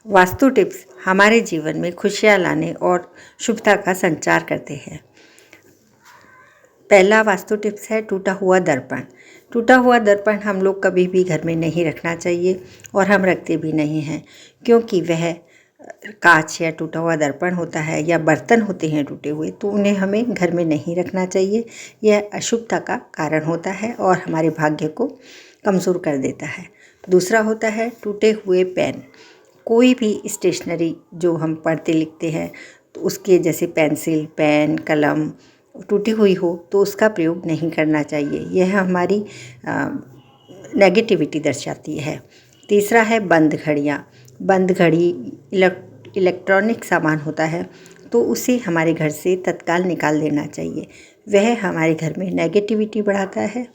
Vastu tips हमारे जीवन में खुशियाँ लाने और शुभता का संचार करते हैं। पहला वास्तु टिप्स है टूटा हुआ दर्पण। टूटा हुआ दर्पण हम लोग कभी भी घर में नहीं रखना चाहिए और हम रखते भी नहीं हैं, क्योंकि वह कांच या टूटा हुआ दर्पण होता है या बर्तन होते हैं टूटे हुए, तो उन्हें हमें घर में नहीं रखना चाहिए। यह अशुभता का कारण होता है और हमारे भाग्य को कमज़ोर कर देता है। दूसरा होता है टूटे हुए पेन। कोई भी स्टेशनरी जो हम पढ़ते लिखते हैं तो उसके जैसे पेंसिल, पेन, कलम टूटी हुई हो तो उसका प्रयोग नहीं करना चाहिए। यह हमारी नेगेटिविटी दर्शाती है। तीसरा है बंद घड़ियाँ। बंद घड़ी इलेक्ट्रॉनिक सामान होता है तो उसे हमारे घर से तत्काल निकाल देना चाहिए। वह हमारे घर में नेगेटिविटी बढ़ाता है।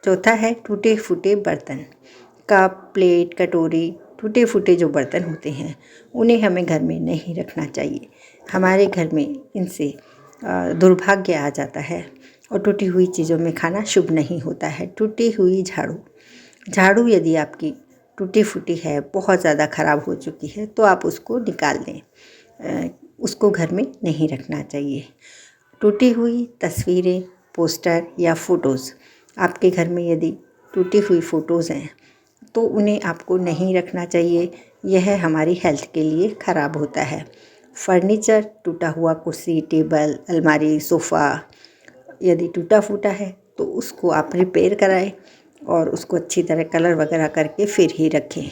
चौथा है टूटे फूटे बर्तन। कप, प्लेट, कटोरी, टूटे फूटे जो बर्तन होते हैं उन्हें हमें घर में नहीं रखना चाहिए। हमारे घर में इनसे दुर्भाग्य आ जाता है और टूटी हुई चीज़ों में खाना शुभ नहीं होता है। टूटी हुई झाड़ू यदि आपकी टूटी फूटी है, बहुत ज़्यादा ख़राब हो चुकी है, तो आप उसको निकाल दें। उसको घर में नहीं रखना चाहिए। टूटी हुई तस्वीरें, पोस्टर या फ़ोटोज़, आपके घर में यदि टूटी हुई फ़ोटोज़ हैं तो उन्हें आपको नहीं रखना चाहिए। यह हमारी हेल्थ के लिए ख़राब होता है। फर्नीचर, टूटा हुआ कुर्सी, टेबल, अलमारी, सोफ़ा यदि टूटा फूटा है तो उसको आप रिपेयर कराएं और उसको अच्छी तरह कलर वगैरह करके फिर ही रखें,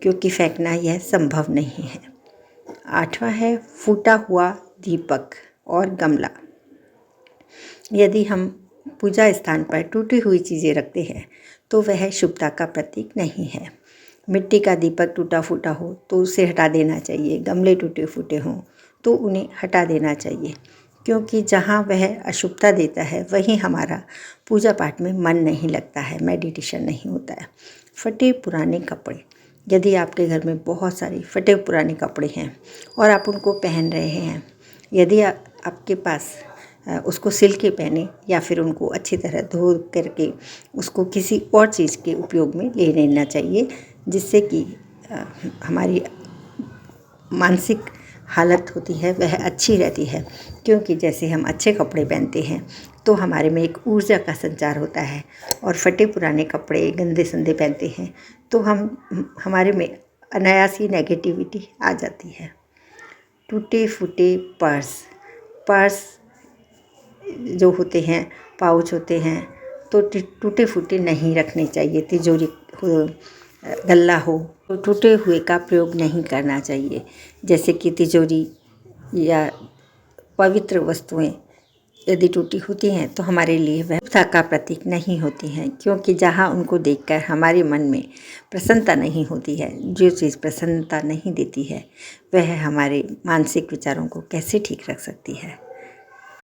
क्योंकि फेंकना यह संभव नहीं है। आठवां है फूटा हुआ दीपक और गमला। यदि हम पूजा स्थान पर टूटी हुई चीज़ें रखते हैं तो वह शुभता का प्रतीक नहीं है। मिट्टी का दीपक टूटा फूटा हो तो उसे हटा देना चाहिए। गमले टूटे फूटे हों तो उन्हें हटा देना चाहिए, क्योंकि जहाँ वह अशुभता देता है वहीं हमारा पूजा पाठ में मन नहीं लगता है, मेडिटेशन नहीं होता है। फटे पुराने कपड़े। यदि आपके घर में बहुत सारे फटे पुराने कपड़े हैं और आप उनको पहन रहे हैं, यदि आपके पास उसको सिल के पहने या फिर उनको अच्छी तरह धो करके उसको किसी और चीज़ के उपयोग में ले लेना चाहिए, जिससे कि हमारी मानसिक हालत होती है वह अच्छी रहती है। क्योंकि जैसे हम अच्छे कपड़े पहनते हैं तो हमारे में एक ऊर्जा का संचार होता है, और फटे पुराने कपड़े गंदे संदे पहनते हैं तो हमारे में अनायास ही नेगेटिविटी आ जाती है। टूटे फूटे पर्स जो होते हैं, पाउच होते हैं, तो टूटे फूटे नहीं रखने चाहिए। तिजोरी हो, गल्ला हो, तो टूटे हुए का प्रयोग नहीं करना चाहिए। जैसे कि तिजोरी या पवित्र वस्तुएं यदि टूटी होती हैं तो हमारे लिए वह शुभता का प्रतीक नहीं होती हैं, क्योंकि जहाँ उनको देखकर हमारे मन में प्रसन्नता नहीं होती है। जो चीज़ प्रसन्नता नहीं देती है वह हमारे मानसिक विचारों को कैसे ठीक रख सकती है।